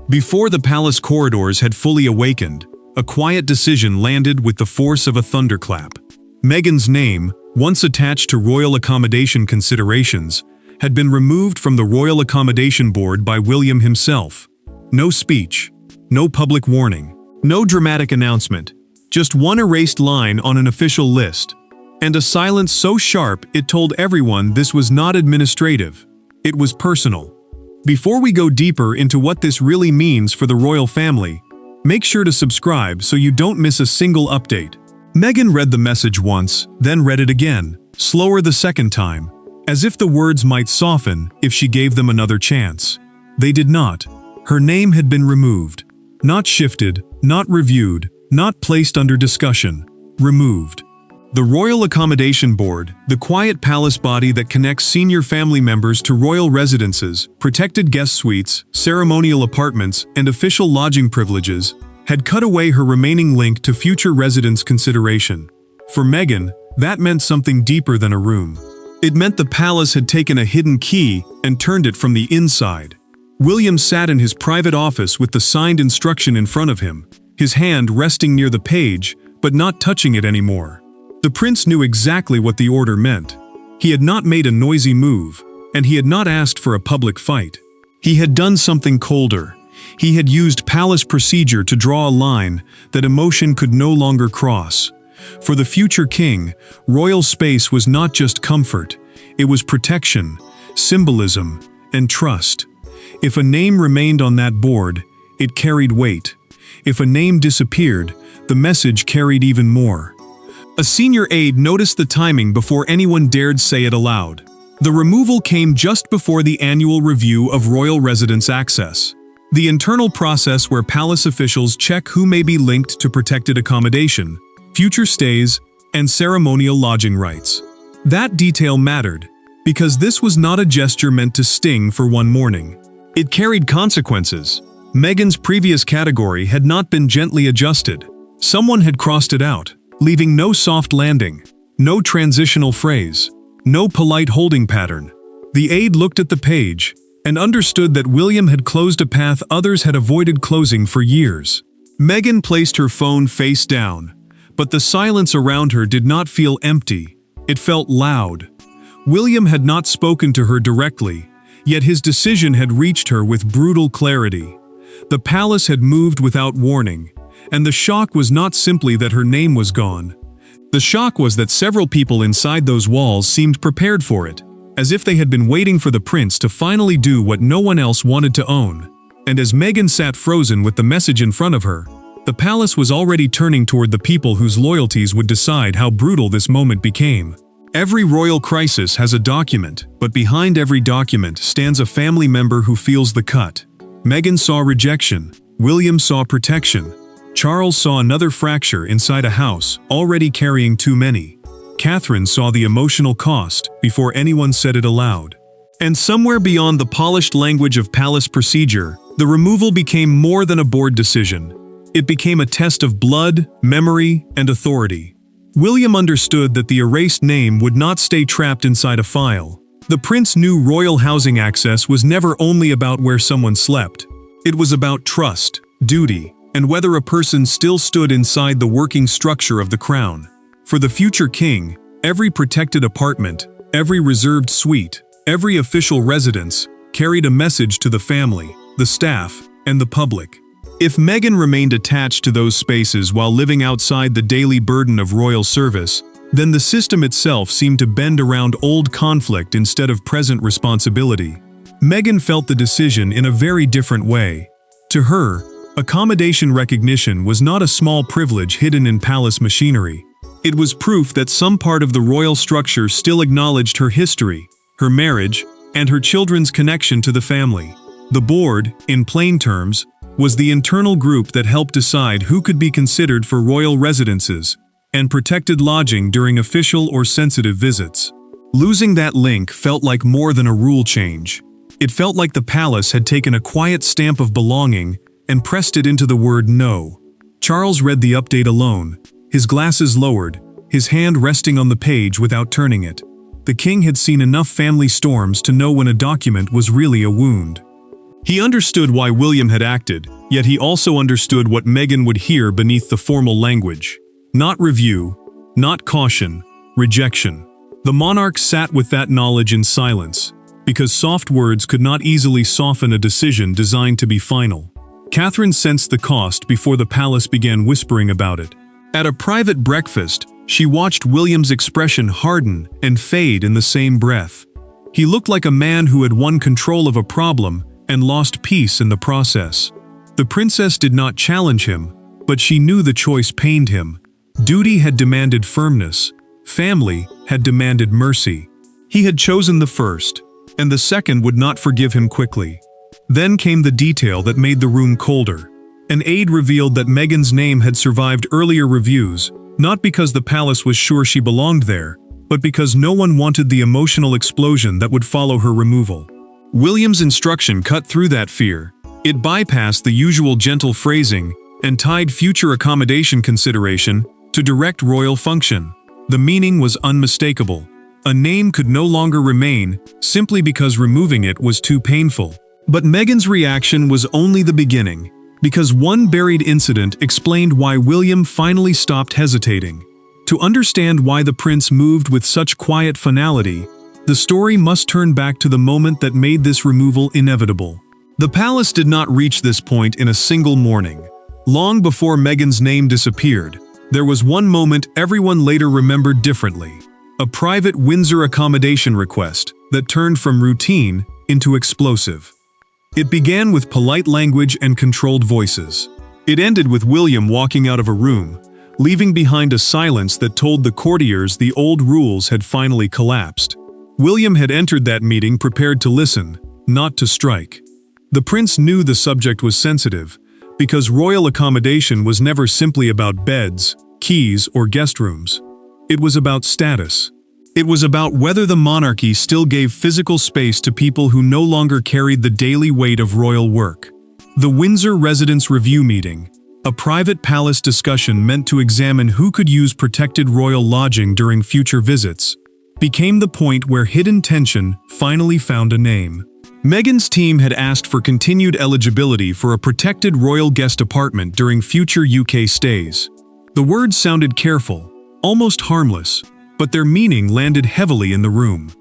Before the palace corridors had fully awakened, a quiet decision landed with the force of a thunderclap. Meghan's name, once attached to royal accommodation considerations, had been removed from the Royal Accommodation Board by William himself. No speech, no public warning, no dramatic announcement, just one erased line on an official list, and a silence so sharp it told everyone this was not administrative, it was personal. Before we go deeper into what this really means for the royal family, make sure to subscribe so you don't miss a single update. Meghan read the message once, then read it again, slower the second time, as if the words might soften if she gave them another chance. They did not. Her name had been removed. Not shifted, not reviewed, not placed under discussion. Removed. The Royal Accommodation Board, the quiet palace body that connects senior family members to royal residences, protected guest suites, ceremonial apartments, and official lodging privileges, had cut away her remaining link to future residence consideration. For Meghan, that meant something deeper than a room. It meant the palace had taken a hidden key and turned it from the inside. William sat in his private office with the signed instruction in front of him, his hand resting near the page, but not touching it anymore. The prince knew exactly what the order meant. He had not made a noisy move, and he had not asked for a public fight. He had done something colder. He had used palace procedure to draw a line that emotion could no longer cross. For the future king, royal space was not just comfort, it was protection, symbolism, and trust. If a name remained on that board, it carried weight. If a name disappeared, the message carried even more. A senior aide noticed the timing before anyone dared say it aloud. The removal came just before the annual review of royal residence access, the internal process where palace officials check who may be linked to protected accommodation, future stays, and ceremonial lodging rights. That detail mattered, because this was not a gesture meant to sting for one morning. It carried consequences. Meghan's previous category had not been gently adjusted. Someone had crossed it out, leaving no soft landing, no transitional phrase, no polite holding pattern. The aide looked at the page and understood that William had closed a path others had avoided closing for years. Meghan placed her phone face down, but the silence around her did not feel empty. It felt loud. William had not spoken to her directly, yet his decision had reached her with brutal clarity. The palace had moved without warning, and the shock was not simply that her name was gone. The shock was that several people inside those walls seemed prepared for it, as if they had been waiting for the prince to finally do what no one else wanted to own. And as Meghan sat frozen with the message in front of her, the palace was already turning toward the people whose loyalties would decide how brutal this moment became. Every royal crisis has a document, but behind every document stands a family member who feels the cut. Meghan saw rejection, William saw protection, Charles saw another fracture inside a house already carrying too many. Catherine saw the emotional cost before anyone said it aloud. And somewhere beyond the polished language of palace procedure, the removal became more than a board decision. It became a test of blood, memory, and authority. William understood that the erased name would not stay trapped inside a file. The prince knew royal housing access was never only about where someone slept. It was about trust, duty, and whether a person still stood inside the working structure of the crown. For the future king, every protected apartment, every reserved suite, every official residence carried a message to the family, the staff, and the public. If Meghan remained attached to those spaces while living outside the daily burden of royal service, then the system itself seemed to bend around old conflict instead of present responsibility. Meghan felt the decision in a very different way. To her, accommodation recognition was not a small privilege hidden in palace machinery. It was proof that some part of the royal structure still acknowledged her history, her marriage, and her children's connection to the family. The board, in plain terms, was the internal group that helped decide who could be considered for royal residences and protected lodging during official or sensitive visits. Losing that link felt like more than a rule change. It felt like the palace had taken a quiet stamp of belonging and pressed it into the word no. Charles read the update alone, his glasses lowered, his hand resting on the page without turning it. The king had seen enough family storms to know when a document was really a wound. He understood why William had acted, yet he also understood what Meghan would hear beneath the formal language. Not review, not caution, rejection. The monarch sat with that knowledge in silence, because soft words could not easily soften a decision designed to be final. Catherine sensed the cost before the palace began whispering about it. At a private breakfast, she watched William's expression harden and fade in the same breath. He looked like a man who had won control of a problem and lost peace in the process. The princess did not challenge him, but she knew the choice pained him. Duty had demanded firmness. Family had demanded mercy. He had chosen the first, and the second would not forgive him quickly. Then came the detail that made the room colder. An aide revealed that Meghan's name had survived earlier reviews, not because the palace was sure she belonged there, but because no one wanted the emotional explosion that would follow her removal. William's instruction cut through that fear. It bypassed the usual gentle phrasing and tied future accommodation consideration to direct royal function. The meaning was unmistakable. A name could no longer remain simply because removing it was too painful. But Meghan's reaction was only the beginning, because one buried incident explained why William finally stopped hesitating. To understand why the prince moved with such quiet finality, the story must turn back to the moment that made this removal inevitable. The palace did not reach this point in a single morning. Long before Meghan's name disappeared, there was one moment everyone later remembered differently. A private Windsor accommodation request that turned from routine into explosive. It began with polite language and controlled voices. It ended with William walking out of a room, leaving behind a silence that told the courtiers the old rules had finally collapsed. William had entered that meeting prepared to listen, not to strike. The prince knew the subject was sensitive, because royal accommodation was never simply about beds, keys, or guest rooms. It was about status. It was about whether the monarchy still gave physical space to people who no longer carried the daily weight of royal work. The Windsor Residence Review Meeting, a private palace discussion meant to examine who could use protected royal lodging during future visits, became the point where hidden tension finally found a name. Meghan's team had asked for continued eligibility for a protected royal guest apartment during future UK stays. The words sounded careful, almost harmless, but their meaning landed heavily in the room.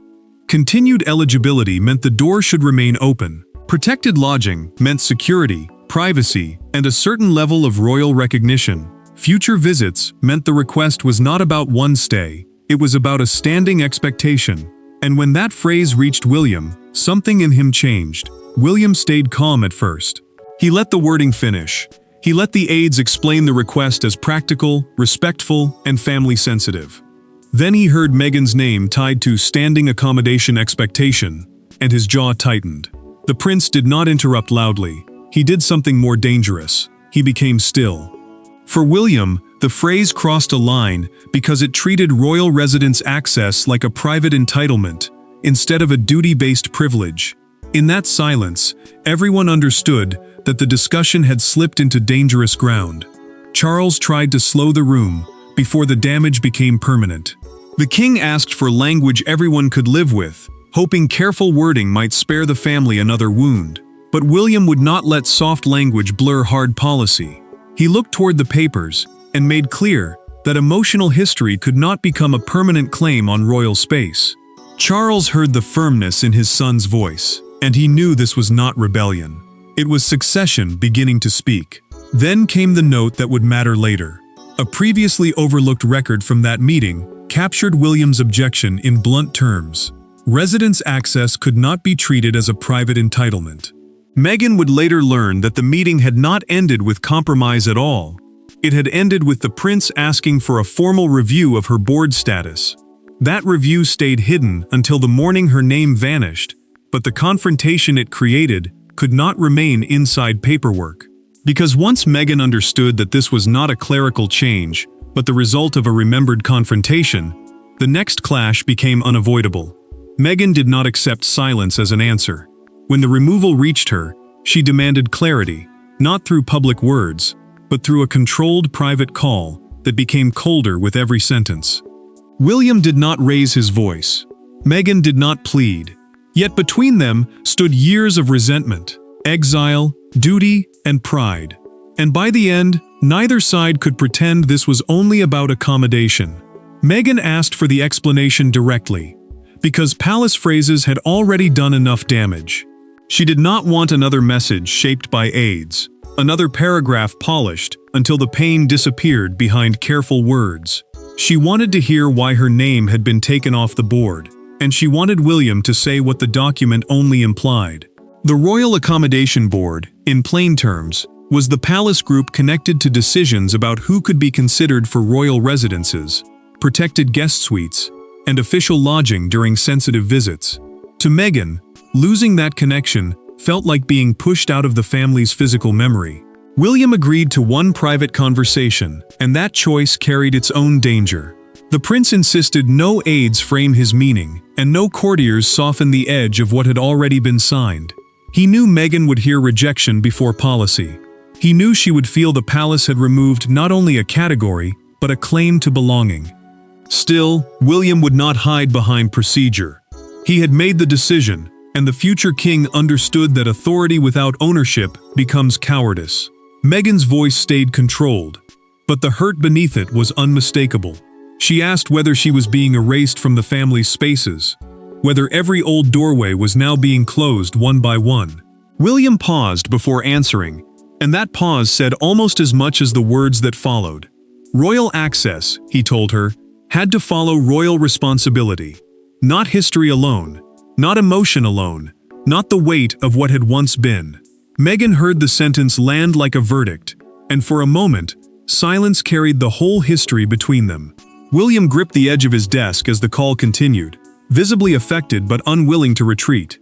Continued eligibility meant the door should remain open. Protected lodging meant security, privacy, and a certain level of royal recognition. Future visits meant the request was not about one stay, it was about a standing expectation. And when that phrase reached William, something in him changed. William stayed calm at first. He let the wording finish. He let the aides explain the request as practical, respectful, and family-sensitive. Then he heard Meghan's name tied to standing accommodation expectation, and his jaw tightened. The prince did not interrupt loudly. He did something more dangerous. He became still. For William, the phrase crossed a line because it treated royal residence access like a private entitlement, instead of a duty-based privilege. In that silence, everyone understood that the discussion had slipped into dangerous ground. Charles tried to slow the room before the damage became permanent. The king asked for language everyone could live with, hoping careful wording might spare the family another wound. But William would not let soft language blur hard policy. He looked toward the papers and made clear that emotional history could not become a permanent claim on royal space. Charles heard the firmness in his son's voice, and he knew this was not rebellion. It was succession beginning to speak. Then came the note that would matter later. A previously overlooked record from that meeting captured William's objection in blunt terms. Residence access could not be treated as a private entitlement. Meghan would later learn that the meeting had not ended with compromise at all. It had ended with the prince asking for a formal review of her board status. That review stayed hidden until the morning her name vanished, but the confrontation it created could not remain inside paperwork. Because once Meghan understood that this was not a clerical change, but the result of a remembered confrontation, the next clash became unavoidable. Meghan did not accept silence as an answer. When the removal reached her, she demanded clarity, not through public words, but through a controlled private call that became colder with every sentence. William did not raise his voice. Meghan did not plead. Yet between them stood years of resentment, exile, duty, and pride. And by the end, neither side could pretend this was only about accommodation. Meghan asked for the explanation directly, because palace phrases had already done enough damage. She did not want another message shaped by aides, another paragraph polished until the pain disappeared behind careful words. She wanted to hear why her name had been taken off the board, and she wanted William to say what the document only implied. The Royal Accommodation Board, in plain terms, was the palace group connected to decisions about who could be considered for royal residences, protected guest suites, and official lodging during sensitive visits. To Meghan, losing that connection felt like being pushed out of the family's physical memory. William agreed to one private conversation, and that choice carried its own danger. The prince insisted no aides frame his meaning, and no courtiers soften the edge of what had already been signed. He knew Meghan would hear rejection before policy. He knew she would feel the palace had removed not only a category, but a claim to belonging. Still, William would not hide behind procedure. He had made the decision, and the future king understood that authority without ownership becomes cowardice. Meghan's voice stayed controlled, but the hurt beneath it was unmistakable. She asked whether she was being erased from the family's spaces, whether every old doorway was now being closed one by one. William paused before answering, and that pause said almost as much as the words that followed. Royal access, he told her, had to follow royal responsibility. Not history alone, not emotion alone, not the weight of what had once been. Meghan heard the sentence land like a verdict, and for a moment, silence carried the whole history between them. William gripped the edge of his desk as the call continued, visibly affected but unwilling to retreat.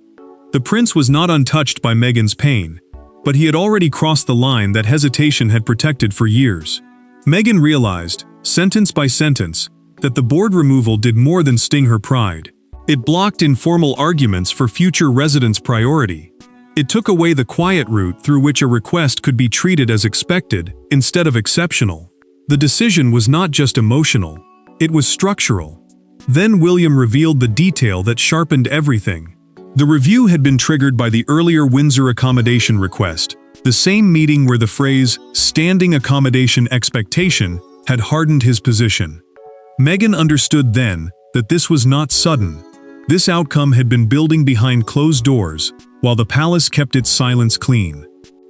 The prince was not untouched by Meghan's pain, but he had already crossed the line that hesitation had protected for years. Meghan realized, sentence by sentence, that the board removal did more than sting her pride. It blocked informal arguments for future residents' priority. It took away the quiet route through which a request could be treated as expected instead of exceptional. The decision was not just emotional, it was structural. Then William revealed the detail that sharpened everything. The review had been triggered by the earlier Windsor accommodation request, the same meeting where the phrase, "standing accommodation expectation," had hardened his position. Meghan understood then that this was not sudden. This outcome had been building behind closed doors, while the palace kept its silence clean.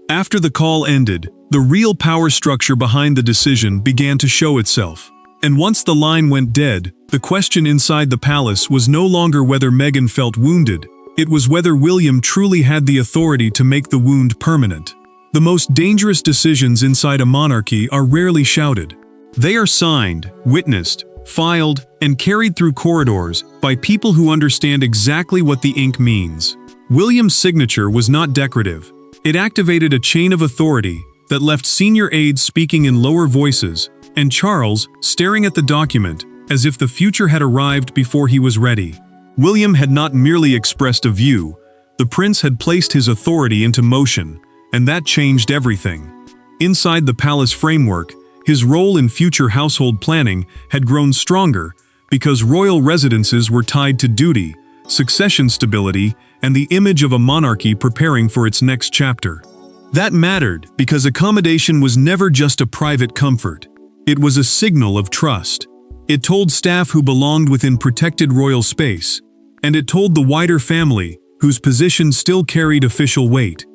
After the call ended, the real power structure behind the decision began to show itself. And once the line went dead, the question inside the palace was no longer whether Meghan felt wounded, it was whether William truly had the authority to make the wound permanent. The most dangerous decisions inside a monarchy are rarely shouted. They are signed, witnessed, filed, and carried through corridors by people who understand exactly what the ink means. William's signature was not decorative. It activated a chain of authority that left senior aides speaking in lower voices, and Charles staring at the document as if the future had arrived before he was ready. William had not merely expressed a view, the prince had placed his authority into motion, and that changed everything. Inside the palace framework, his role in future household planning had grown stronger because royal residences were tied to duty, succession stability, and the image of a monarchy preparing for its next chapter. That mattered because accommodation was never just a private comfort. It was a signal of trust. It told staff who belonged within protected royal space, and it told the wider family, whose position still carried official weight.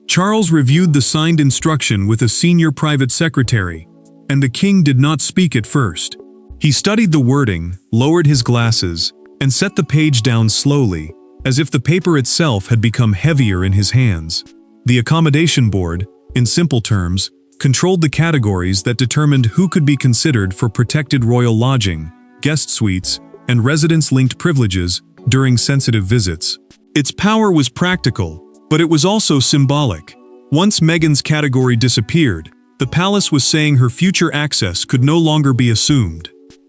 Charles reviewed the signed instruction with a senior private secretary, and the king did not speak at first. He studied the wording, lowered his glasses, and set the page down slowly, as if the paper itself had become heavier in his hands. The accommodation board, in simple terms, controlled the categories that determined who could be considered for protected royal lodging, guest suites, and residence-linked privileges during sensitive visits. Its power was practical, but it was also symbolic. Once Meghan's category disappeared, the palace was saying her future access could no longer be assumed.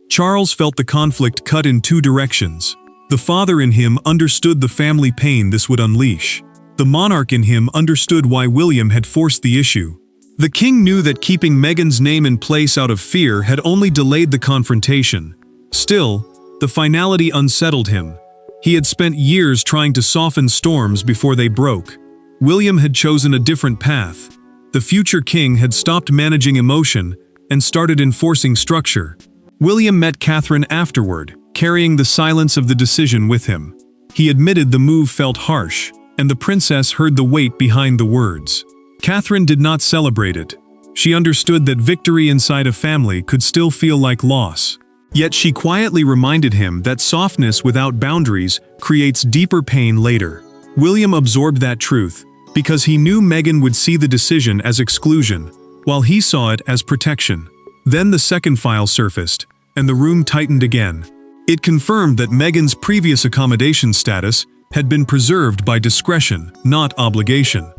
Charles felt the conflict cut in two directions. The father in him understood the family pain this would unleash. The monarch in him understood why William had forced the issue. The king knew that keeping Meghan's name in place out of fear had only delayed the confrontation. Still, the finality unsettled him. He had spent years trying to soften storms before they broke. William had chosen a different path. The future king had stopped managing emotion and started enforcing structure. William met Catherine afterward, carrying the silence of the decision with him. He admitted the move felt harsh, and the princess heard the weight behind the words. Catherine did not celebrate it. She understood that victory inside a family could still feel like loss. Yet she quietly reminded him that softness without boundaries creates deeper pain later. William absorbed that truth, because he knew Meghan would see the decision as exclusion, while he saw it as protection. Then the second file surfaced, and the room tightened again. It confirmed that Meghan's previous accommodation status had been preserved by discretion, not obligation.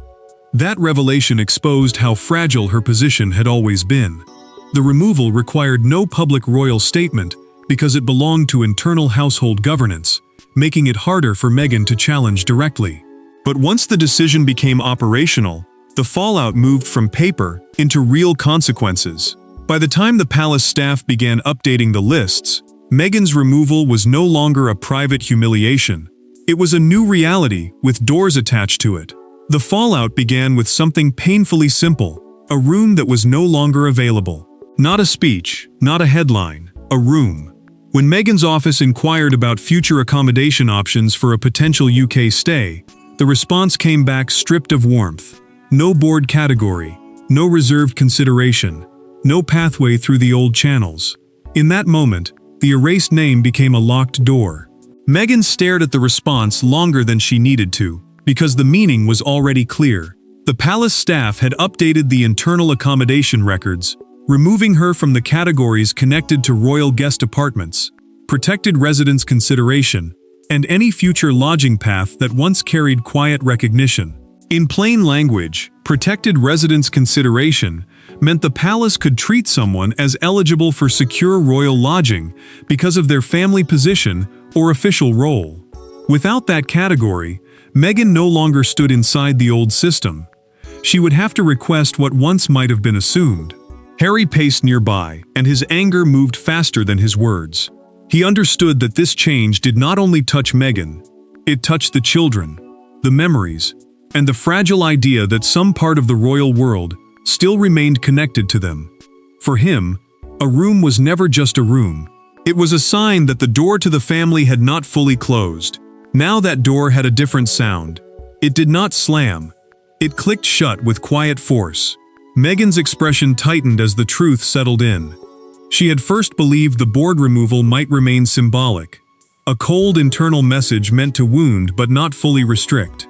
That revelation exposed how fragile her position had always been. The removal required no public royal statement because it belonged to internal household governance, making it harder for Meghan to challenge directly. But once the decision became operational, the fallout moved from paper into real consequences. By the time the palace staff began updating the lists, Meghan's removal was no longer a private humiliation. It was a new reality with doors attached to it. The fallout began with something painfully simple, a room that was no longer available. Not a speech, not a headline, a room. When Meghan's office inquired about future accommodation options for a potential UK stay, the response came back stripped of warmth. No board category, no reserved consideration, no pathway through the old channels. In that moment, the erased name became a locked door. Meghan stared at the response longer than she needed to, because the meaning was already clear. The palace staff had updated the internal accommodation records, removing her from the categories connected to royal guest apartments, protected residence consideration, and any future lodging path that once carried quiet recognition. In plain language, protected residence consideration meant the palace could treat someone as eligible for secure royal lodging because of their family position or official role. Without that category, Meghan no longer stood inside the old system. She would have to request what once might have been assumed. Harry paced nearby, and his anger moved faster than his words. He understood that this change did not only touch Meghan, it touched the children, the memories, and the fragile idea that some part of the royal world still remained connected to them. For him, a room was never just a room. It was a sign that the door to the family had not fully closed. Now that door had a different sound. It did not slam. It clicked shut with quiet force. Meghan's expression tightened as the truth settled in. She had first believed the board removal might remain symbolic, a cold internal message meant to wound but not fully restrict.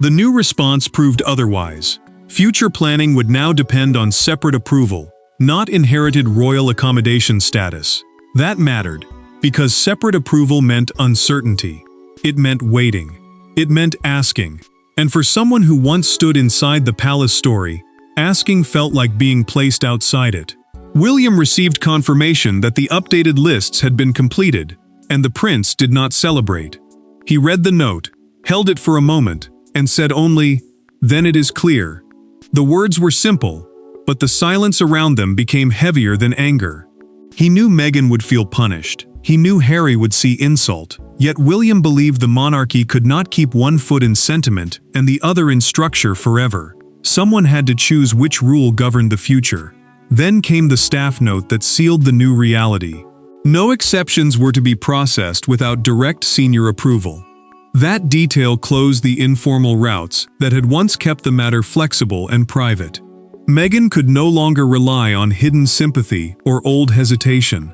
The new response proved otherwise. Future planning would now depend on separate approval, not inherited royal accommodation status. That mattered, because separate approval meant uncertainty. It meant waiting. It meant asking. And for someone who once stood inside the palace story, asking felt like being placed outside it. William received confirmation that the updated lists had been completed, and the prince did not celebrate. He read the note, held it for a moment, and said only, "Then it is clear." The words were simple, but the silence around them became heavier than anger. He knew Meghan would feel punished. He knew Harry would see insult. Yet William believed the monarchy could not keep one foot in sentiment and the other in structure forever. Someone had to choose which rule governed the future. Then came the staff note that sealed the new reality. No exceptions were to be processed without direct senior approval. That detail closed the informal routes that had once kept the matter flexible and private. Meghan could no longer rely on hidden sympathy or old hesitation.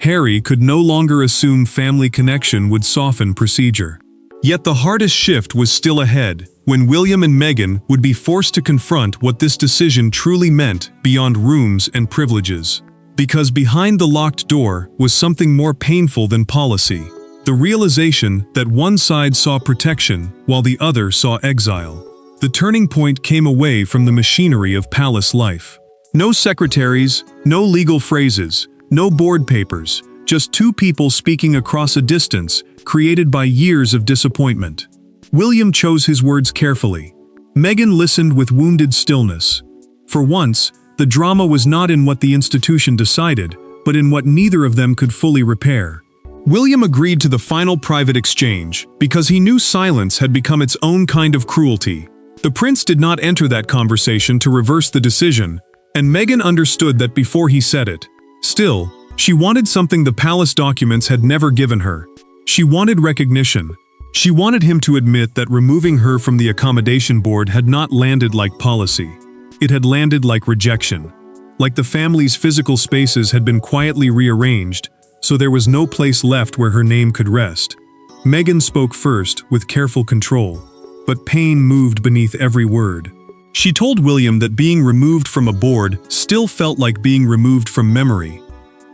Harry could no longer assume family connection would soften procedure. Yet the hardest shift was still ahead, when William and Meghan would be forced to confront what this decision truly meant beyond rooms and privileges. Because behind the locked door was something more painful than policy. The realization that one side saw protection while the other saw exile. The turning point came away from the machinery of palace life. No secretaries, no legal phrases, no board papers, just two people speaking across a distance created by years of disappointment. William chose his words carefully. Meghan listened with wounded stillness. For once, the drama was not in what the institution decided, but in what neither of them could fully repair. William agreed to the final private exchange because he knew silence had become its own kind of cruelty. The prince did not enter that conversation to reverse the decision, and Meghan understood that before he said it. Still, she wanted something the palace documents had never given her. She wanted recognition. She wanted him to admit that removing her from the accommodation board had not landed like policy. It had landed like rejection. Like the family's physical spaces had been quietly rearranged, so there was no place left where her name could rest. Meghan spoke first, with careful control, but pain moved beneath every word. She told William that being removed from a board still felt like being removed from memory.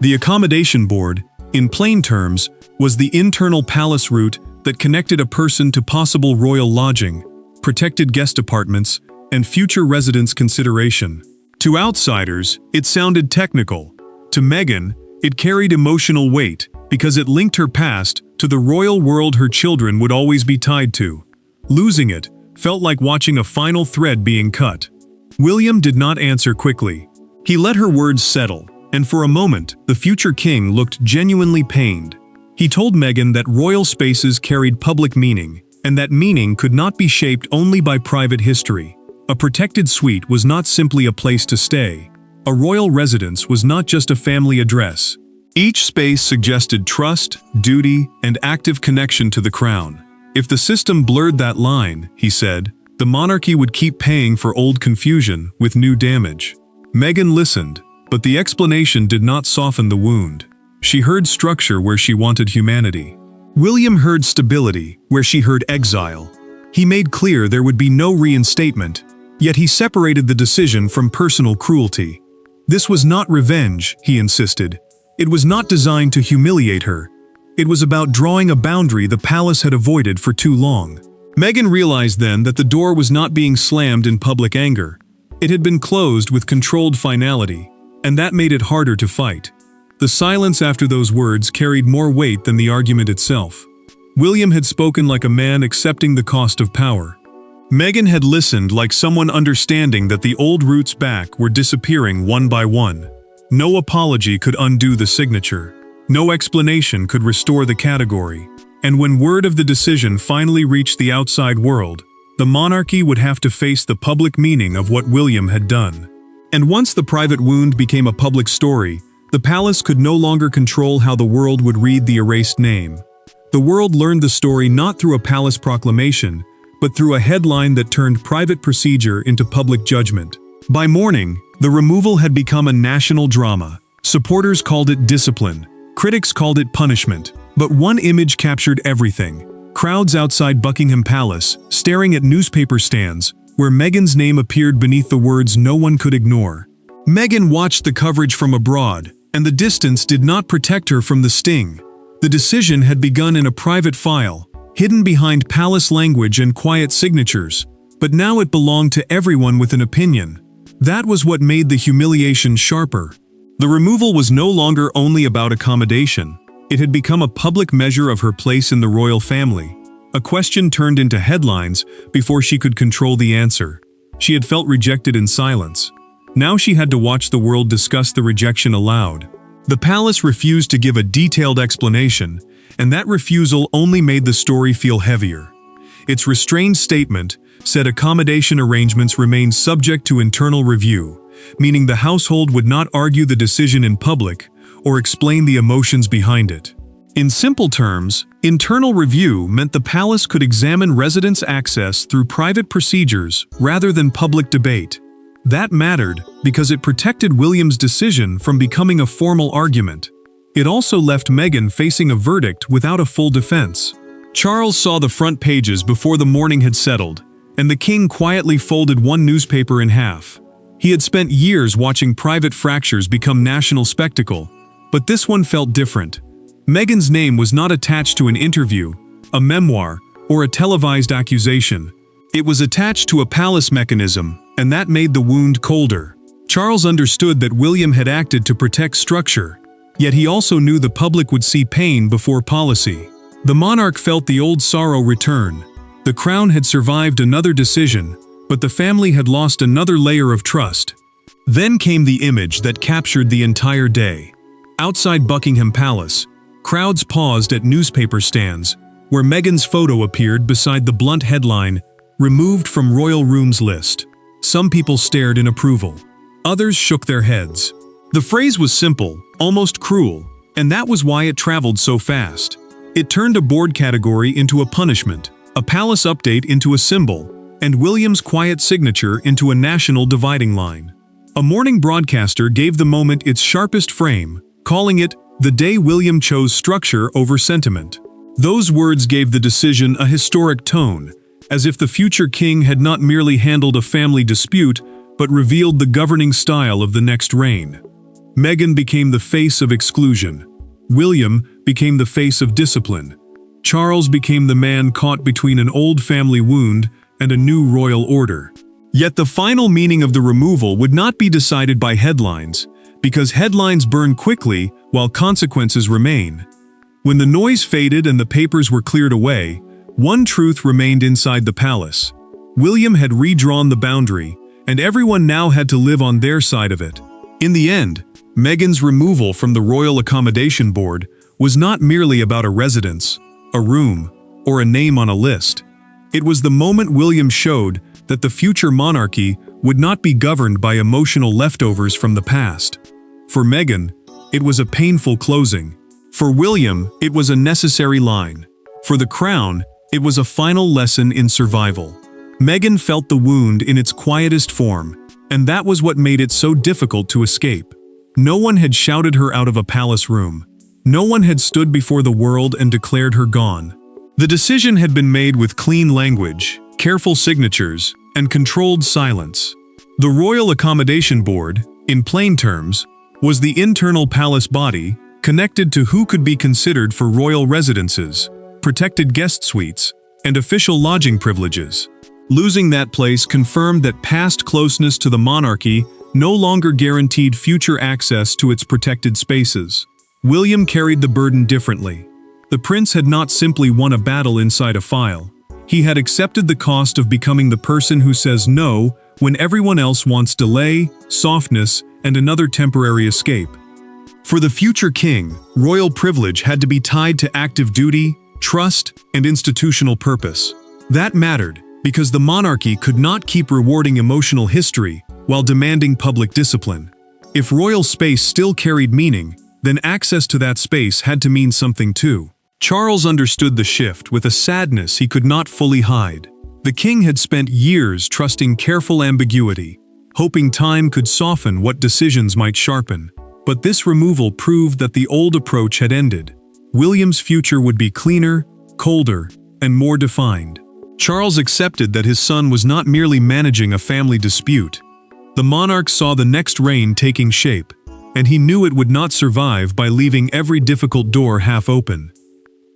The accommodation board, in plain terms, was the internal palace route that connected a person to possible royal lodging, protected guest apartments, and future residence consideration. To outsiders, it sounded technical. To Meghan, it carried emotional weight because it linked her past to the royal world her children would always be tied to. Losing it felt like watching a final thread being cut. William did not answer quickly. He let her words settle, and for a moment, the future king looked genuinely pained. He told Meghan that royal spaces carried public meaning, and that meaning could not be shaped only by private history. A protected suite was not simply a place to stay. A royal residence was not just a family address. Each space suggested trust, duty, and active connection to the crown. If the system blurred that line, he said, the monarchy would keep paying for old confusion with new damage. Meghan listened, but the explanation did not soften the wound. She heard structure where she wanted humanity. William heard stability where she heard exile. He made clear there would be no reinstatement, yet he separated the decision from personal cruelty. This was not revenge, he insisted. It was not designed to humiliate her. It was about drawing a boundary the palace had avoided for too long. Meghan realized then that the door was not being slammed in public anger. It had been closed with controlled finality, and that made it harder to fight. The silence after those words carried more weight than the argument itself. William had spoken like a man accepting the cost of power. Meghan had listened like someone understanding that the old roots back were disappearing one by one. No apology could undo the signature. No explanation could restore the category. And when word of the decision finally reached the outside world, the monarchy would have to face the public meaning of what William had done. And once the private wound became a public story, the palace could no longer control how the world would read the erased name. The world learned the story not through a palace proclamation, but through a headline that turned private procedure into public judgment. By morning, the removal had become a national drama. Supporters called it discipline. Critics called it punishment. But one image captured everything. Crowds outside Buckingham Palace, staring at newspaper stands, where Meghan's name appeared beneath the words no one could ignore. Meghan watched the coverage from abroad, and the distance did not protect her from the sting. The decision had begun in a private file, hidden behind palace language and quiet signatures, but now it belonged to everyone with an opinion. That was what made the humiliation sharper. The removal was no longer only about accommodation. It had become a public measure of her place in the royal family. A question turned into headlines before she could control the answer. She had felt rejected in silence. Now she had to watch the world discuss the rejection aloud. The palace refused to give a detailed explanation, and that refusal only made the story feel heavier. Its restrained statement said accommodation arrangements remained subject to internal review, meaning the household would not argue the decision in public or explain the emotions behind it. In simple terms, internal review meant the palace could examine residents' access through private procedures rather than public debate. That mattered because it protected William's decision from becoming a formal argument. It also left Meghan facing a verdict without a full defense. Charles saw the front pages before the morning had settled, and the king quietly folded one newspaper in half. He had spent years watching private fractures become national spectacle, but this one felt different. Meghan's name was not attached to an interview, a memoir, or a televised accusation. It was attached to a palace mechanism, and that made the wound colder. Charles understood that William had acted to protect structure, yet he also knew the public would see pain before policy. The monarch felt the old sorrow return. The crown had survived another decision, but the family had lost another layer of trust. Then came the image that captured the entire day. Outside Buckingham Palace, crowds paused at newspaper stands, where Meghan's photo appeared beside the blunt headline, removed from royal rooms list. Some people stared in approval. Others shook their heads. The phrase was simple, almost cruel, and that was why it traveled so fast. It turned a board category into a punishment, a palace update into a symbol, and William's quiet signature into a national dividing line. A morning broadcaster gave the moment its sharpest frame, calling it the day William chose structure over sentiment. Those words gave the decision a historic tone, as if the future king had not merely handled a family dispute, but revealed the governing style of the next reign. Meghan became the face of exclusion. William became the face of discipline. Charles became the man caught between an old family wound and a new royal order. Yet the final meaning of the removal would not be decided by headlines, because headlines burn quickly while consequences remain. When the noise faded and the papers were cleared away, one truth remained inside the palace. William had redrawn the boundary, and everyone now had to live on their side of it. In the end, Meghan's removal from the Royal Accommodation Board was not merely about a residence, a room, or a name on a list. It was the moment William showed that the future monarchy would not be governed by emotional leftovers from the past. For Meghan, it was a painful closing. For William, it was a necessary line. For the crown, it was a final lesson in survival. Meghan felt the wound in its quietest form, and that was what made it so difficult to escape. No one had shouted her out of a palace room. No one had stood before the world and declared her gone. The decision had been made with clean language, careful signatures, and controlled silence. The Royal Accommodation Board, in plain terms, was the internal palace body connected to who could be considered for royal residences, protected guest suites, and official lodging privileges. Losing that place confirmed that past closeness to the monarchy no longer guaranteed future access to its protected spaces. William carried the burden differently. The prince had not simply won a battle inside a file. He had accepted the cost of becoming the person who says no when everyone else wants delay, softness, and another temporary escape. For the future king, royal privilege had to be tied to active duty, trust, and institutional purpose. That mattered, because the monarchy could not keep rewarding emotional history while demanding public discipline. If royal space still carried meaning, then access to that space had to mean something too. Charles understood the shift with a sadness he could not fully hide. The king had spent years trusting careful ambiguity, hoping time could soften what decisions might sharpen. But this removal proved that the old approach had ended. William's future would be cleaner, colder, and more defined. Charles accepted that his son was not merely managing a family dispute. The monarch saw the next reign taking shape, and he knew it would not survive by leaving every difficult door half open.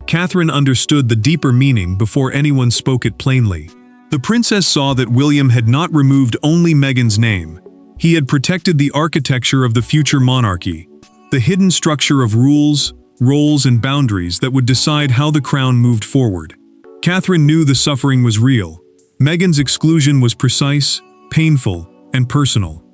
Catherine understood the deeper meaning before anyone spoke it plainly. The princess saw that William had not removed only Meghan's name. He had protected the architecture of the future monarchy, the hidden structure of rules, roles, and boundaries that would decide how the crown moved forward. Catherine knew the suffering was real. Meghan's exclusion was precise, painful, and personal.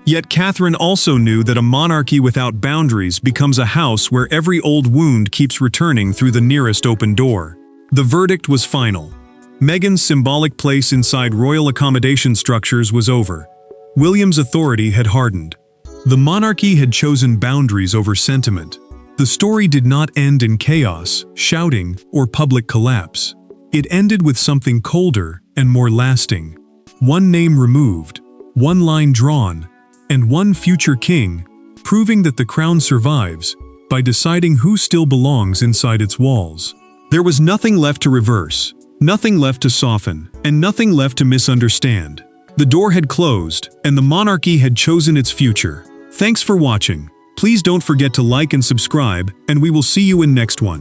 Yet Catherine also knew that a monarchy without boundaries becomes a house where every old wound keeps returning through the nearest open door. The verdict was final. Meghan's symbolic place inside royal accommodation structures was over. William's authority had hardened. The monarchy had chosen boundaries over sentiment. The story did not end in chaos, shouting, or public collapse. It ended with something colder and more lasting. One name removed, one line drawn, and one future king, proving that the crown survives by deciding who still belongs inside its walls. There was nothing left to reverse, nothing left to soften, and nothing left to misunderstand. The door had closed, and the monarchy had chosen its future. Thanks for watching. Please don't forget to like and subscribe, and we will see you in next one.